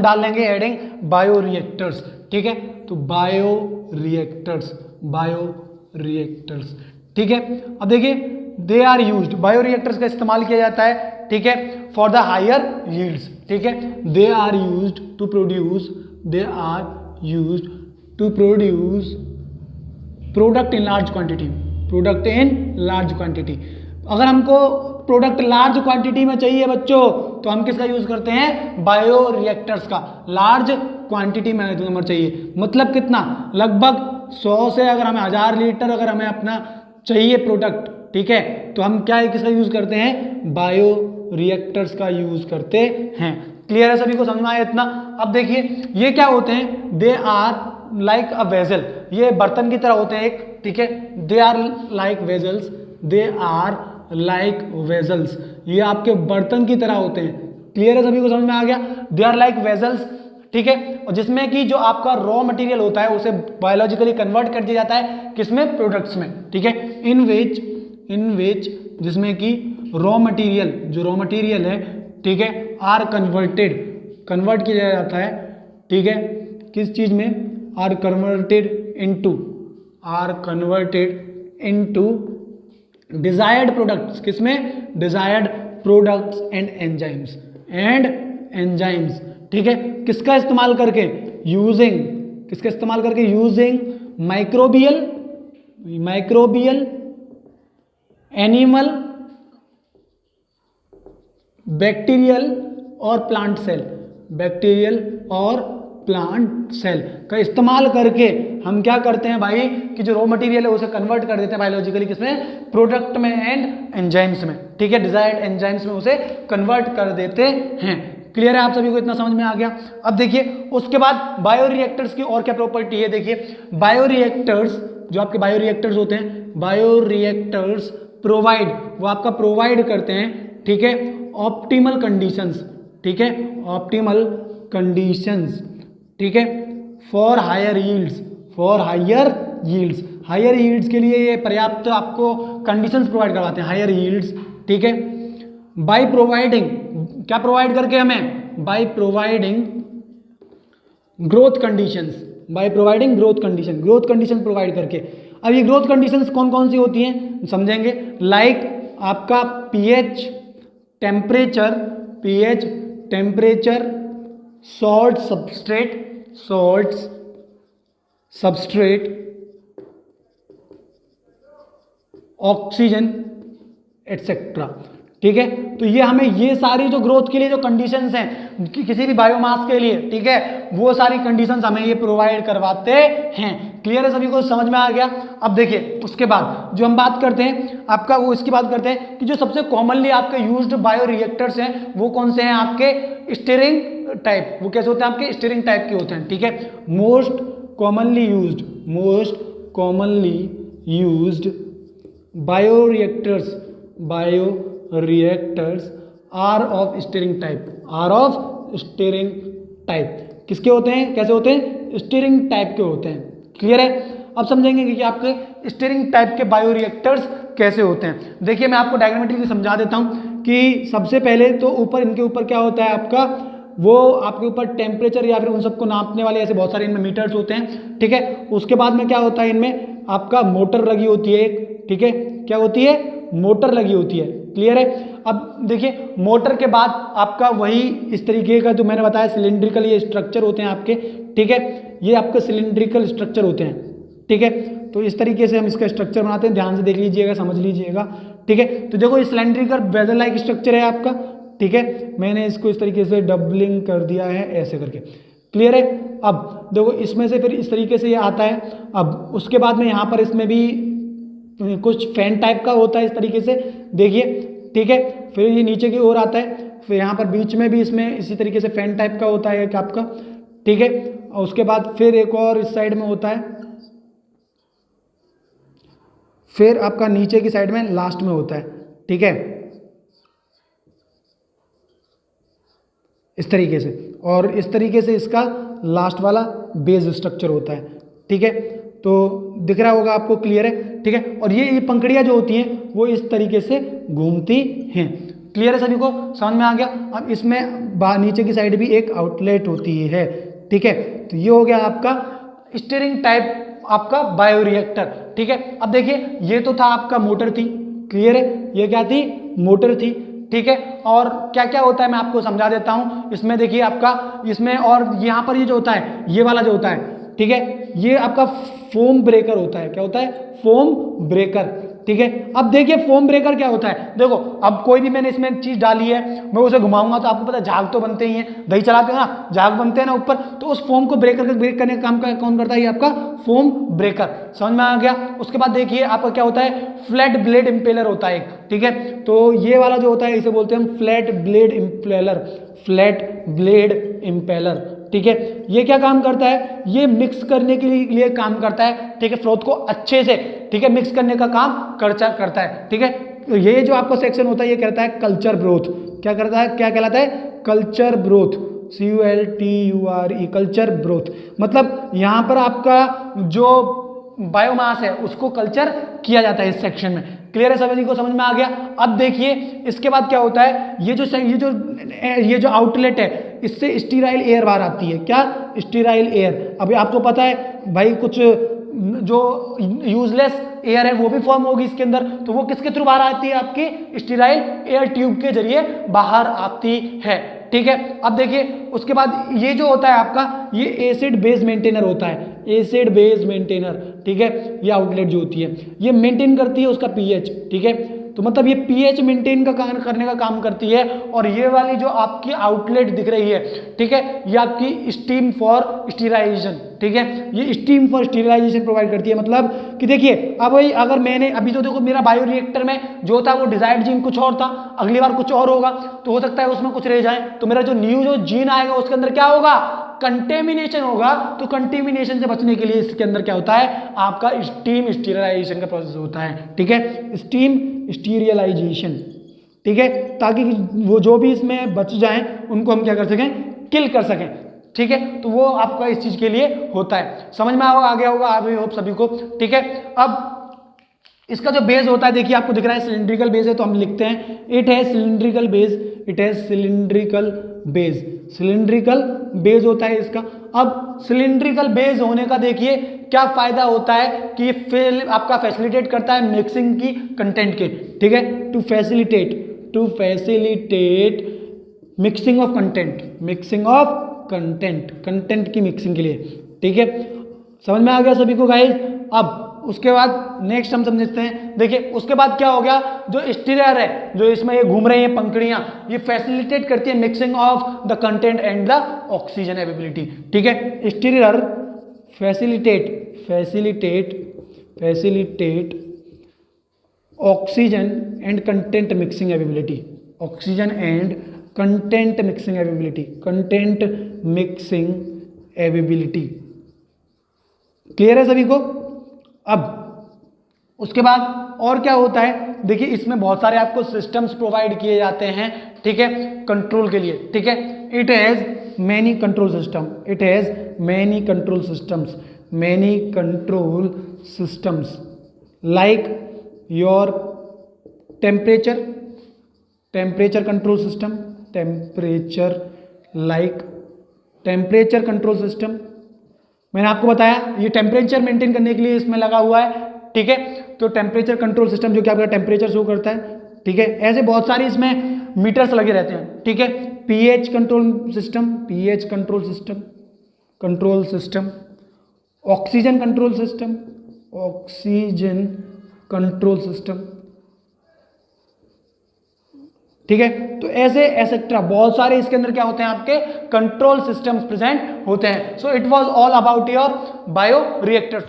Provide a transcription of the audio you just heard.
डाल लेंगे heading bioreactors, ठीक है। तो बायोरिएक्टर्स, बायोरिएक्टर्स, ठीक है। अब देखिए दे आर यूज्ड, बायोरिएक्टर्स का इस्तेमाल किया जाता है, ठीक है, फॉर द हायर यील्ड्स, ठीक है। They are used to produce, they are used to produce product in large quantity, product in large quantity. अगर हमको प्रोडक्ट लार्ज क्वांटिटी में चाहिए बच्चों, तो हम किसका यूज करते हैं? बायोरिएक्टर्स का। लार्ज क्वांटिटी में हमें चाहिए, मतलब कितना? लगभग 100 से अगर हमें 1000 लीटर अगर हमें अपना चाहिए प्रोडक्ट, ठीक है, तो हम क्या है, किसका यूज करते हैं? बायोरिएक्टर्स का यूज करते हैं। क्लियर है सभी को, समझ में आया इतना? अब देखिए ये क्या होते हैं? They are like a vessel, ये बर्तन की तरह होते हैं एक, ठीक है। They are like vessels, they are like vessels, ये आपके बर्तन की तरह होते हैं। क्लियर है सभी को, समझ में आ गया? दे आर लाइक वेजल्स, ठीक है। और जिसमें कि जो आपका रॉ मटेरियल होता है उसे बायोलॉजिकली कन्वर्ट कर दिया जाता है, किसमें? प्रोडक्ट्स में, ठीक है। इन विच जिसमें कि रॉ मटेरियल, जो रॉ मटेरियल है, ठीक है, आर कन्वर्ट किया जाता है, ठीक है, किस चीज में? Are converted into desired products, किसमें? डिजायर्ड प्रोडक्ट्स एंड एंजाइम्स, ठीक है। किसका इस्तेमाल करके? किसका इस्तेमाल करके? यूजिंग माइक्रोबियल एनिमल, बैक्टीरियल और प्लांट सेल का इस्तेमाल करके हम क्या करते हैं भाई, कि जो रॉ मटेरियल है उसे कन्वर्ट कर देते हैं बायोलॉजिकली, किसमें? प्रोडक्ट में एंड एंजाइम्स में, ठीक है, डिजायर्ड एंजाइम्स में उसे कन्वर्ट कर देते हैं। क्लियर है आप सभी को, इतना समझ में आ गया? अब देखिए उसके बाद बायोरिएक्टर्स की और क्या प्रॉपर्टी है, देखिए बायोरिएक्टर्स, जो आपके बायोरिएक्टर्स होते हैं, बायोरिएक्टर्स प्रोवाइड, वो आपका प्रोवाइड करते हैं, ठीक है, ऑप्टिमल कंडीशंस, ठीक है, ऑप्टिमल कंडीशंस, ठीक है, फॉर हायर यील्ड्स के लिए ये पर्याप्त आपको कंडीशंस प्रोवाइड करवाते हैं, हायर यील्ड्स, ठीक है। बाय प्रोवाइडिंग, क्या प्रोवाइड करके हमें? By providing growth condition provide करके। अब ये ग्रोथ कंडीशंस कौन कौन सी होती हैं समझेंगे, लाइक आपका pH temperature, salt substrate, oxygen etcetera, ठीक है। तो ये हमें ये सारी जो ग्रोथ के लिए जो कंडीशंस हैं किसी भी बायोमास के लिए, ठीक है, वो सारी कंडीशंस हमें ये प्रोवाइड करवाते हैं। क्लियर है सभी को, समझ में आ गया? अब देखिए उसके बाद जो हम बात करते हैं आपका, वो इसकी बात करते हैं कि जो सबसे कॉमनली आपके यूज्ड बायोरिएक्टर्स हैं वो कौन से हैं? आपके स्टीयरिंग टाइप। वो कैसे होते हैं? आपके स्टीयरिंग टाइप के होते हैं, ठीक है। Most commonly used bioreactors are of stirring type. किसके होते हैं? कैसे होते हैं? स्टीयरिंग टाइप के होते हैं। क्लियर है? अब समझेंगे कि आपके स्टीयरिंग टाइप के बायोरिएक्टर्स कैसे होते हैं। देखिए मैं आपको डायग्रामेट्रिकली समझा देता हूं कि सबसे पहले तो ऊपर, इनके ऊपर क्या होता है आपका, वो आपके ऊपर टेम्परेचर या फिर उन सबको नापने वाले ऐसे बहुत सारे इनमें मीटर्स होते हैं, ठीक है। उसके बाद में क्या होता है, इनमें आपका मोटर लगी होती है एक, ठीक है। क्या होती है? मोटर लगी होती है। क्लियर है? अब देखिए मोटर के बाद आपका वही इस तरीके का जो मैंने बताया सिलिंड्रिकल ये स्ट्रक्चर होते हैं आपके, ठीक है। ये आपके सिलिंड्रिकल स्ट्रक्चर होते हैं, ठीक है। तो इस तरीके से हम इसका स्ट्रक्चर बनाते हैं, ध्यान से देख लीजिएगा, समझ लीजिएगा, ठीक है। तो देखो ये सिलिंड्रिकल वेसल लाइक स्ट्रक्चर है आपका, ठीक है। मैंने इसको इस तरीके से डबलिंग कर दिया है ऐसे करके। क्लियर है? अब देखो इसमें से फिर इस तरीके से ये आता है। अब उसके बाद में यहाँ पर इसमें भी कुछ फैन टाइप का होता है इस तरीके से, देखिए, ठीक है। फिर ये नीचे की ओर आता है, फिर यहाँ पर बीच में भी इसमें इसी तरीके से फैन टाइप का होता है एक आपका, ठीक है। और उसके बाद फिर एक और इस साइड में होता है, फिर आपका नीचे की साइड में लास्ट में होता है, ठीक है, इस तरीके से। और इस तरीके से इसका लास्ट वाला बेस स्ट्रक्चर होता है, ठीक है। तो दिख रहा होगा आपको, क्लियर है? ठीक है। और ये पंखड़ियाँ जो होती हैं वो इस तरीके से घूमती हैं। क्लियर है सभी को, समझ में आ गया। अब इसमें नीचे की साइड भी एक आउटलेट होती है, ठीक है। तो ये हो गया आपका स्टीयरिंग टाइप आपका बायोरिएक्टर, ठीक है। अब देखिए ये तो था आपका मोटर थी, क्लियर है, ये क्या थी, मोटर थी, ठीक है। और क्या क्या होता है मैं आपको समझा देता हूं। इसमें देखिए आपका, इसमें और यहाँ पर ये जो होता है, ये वाला जो होता है, ठीक है, ये आपका फोम ब्रेकर होता है। क्या होता है, फोम ब्रेकर, ठीक है। अब देखिए फोम ब्रेकर क्या होता है, देखो अब कोई भी मैंने इसमें चीज डाली है, मैं उसे घुमाऊंगा तो आपको पता है झाग तो बनते ही हैं, दही चलाते हो ना, झाग बनते हैं ना ऊपर, तो उस फोम को ब्रेक करने का काम कौन करता है, ये आपका फोम ब्रेकर, समझ में आ गया। उसके बाद देखिए आपका क्या होता है, फ्लैट ब्लेड इंपेलर होता है एक, ठीक है। तो ये वाला जो होता है इसे बोलते हैं हम flat blade impeller, flat blade impeller, ठीक है। ये क्या काम करता है, ये मिक्स करने के लिए काम करता है, ठीक है, फ्लोथ को अच्छे से, ठीक है, मिक्स करने का काम करता है, ठीक है। तो ये जो आपका सेक्शन होता है ये करता है कल्चर ब्रोथ, क्या करता है, क्या कहलाता है, culture broth, CULTURE, culture broth. मतलब यहाँ पर आपका जो बायोमास है उसको कल्चर किया जाता है इस सेक्शन में, क्लियर है सभी को, समझ में आ गया। अब देखिए इसके बाद क्या होता है, ये जो आउटलेट है इससे स्टीराइल एयर बाहर आती है, क्या, स्टीराइल एयर। अभी आपको पता है भाई कुछ जो यूजलेस एयर है वो भी फॉर्म होगी इसके अंदर, तो वो किसके थ्रू बाहर आती है, आपकी स्टीराइल एयर ट्यूब के जरिए बाहर आती है, ठीक है। अब देखिए उसके बाद ये जो होता है आपका, ये एसिड बेस मेंटेनर होता है, एसिड बेस मेंटेनर, ठीक है। ये आउटलेट जो होती है ये मेंटेन करती है उसका पीएच, ठीक है। तो मतलब ये पीएच मेंटेन करने का काम करती है। और ये वाली जो आपकी आउटलेट दिख रही है, ठीक है, ये आपकी स्टीम फॉर स्टीराइजेशन, ठीक है, ये स्टीम फॉर स्टीराइजेशन प्रोवाइड करती है। मतलब कि देखिए अब भाई अगर मैंने अभी तो देखो मेरा बायोरिएक्टर में जो था वो डिजायर्ड जीन कुछ और था, अगली बार कुछ और होगा, तो हो सकता है उसमें कुछ रह जाए, तो मेरा जो न्यू जो जीन आएगा उसके अंदर क्या होगा, कंटेमिनेशन होगा। तो कंटेमिनेशन से बचने के लिए इसके अंदर क्या होता है, आपका स्टीम स्टीरिलाइजेशन का प्रोसेस होता है, ठीक है, स्टीम स्टीरिलाइजेशन, ठीक है, ताकि वो जो भी इसमें बच जाएं उनको हम क्या कर सकें, किल कर सकें, ठीक है। तो वो आपका इस चीज के लिए होता है, समझ में आ गया होगा आप होप सभी को, ठीक है। अब इसका जो बेस होता है देखिए आपको दिख रहा है सिलिंड्रिकल बेस है, तो हम लिखते हैं it has cylindrical base, it has cylindrical base, cylindrical base होता है इसका। अब सिलिंड्रिकल बेस होने का देखिए क्या फायदा होता है कि ये आपका फैसिलिटेट करता है मिक्सिंग की कंटेंट के, ठीक है, to facilitate mixing of content, mixing of content की मिक्सिंग के लिए, ठीक है, समझ में आ गया सभी को गाइस। अब उसके बाद नेक्स्ट हम समझते हैं, देखिए उसके बाद क्या हो गया, जो स्टीरियर है, जो इसमें ये घूम रही है पंखुड़ियां, ये फैसिलिटेट करती है mixing of the content and the oxygen ability, ठीक है। Stirrer facilitate oxygen and content mixing ability, oxygen and content mixing ability, clear है सभी को। अब उसके बाद और क्या होता है, देखिए इसमें बहुत सारे आपको सिस्टम्स प्रोवाइड किए जाते हैं, ठीक है, कंट्रोल के लिए, ठीक है। It has many control systems like your temperature control system, मैंने आपको बताया ये टेम्परेचर मेंटेन करने के लिए इसमें लगा हुआ है, ठीक है। तो टेम्परेचर कंट्रोल सिस्टम जो कि आपका टेम्परेचर शो करता है, ठीक है। ऐसे बहुत सारी इसमें मीटर्स लगे रहते हैं, ठीक है। PH control system, oxygen control system, ठीक है। तो ऐसे एसेट्रा बहुत सारे इसके अंदर क्या होते हैं, आपके कंट्रोल सिस्टम्स प्रेजेंट होते हैं। So it was all about your bio reactor.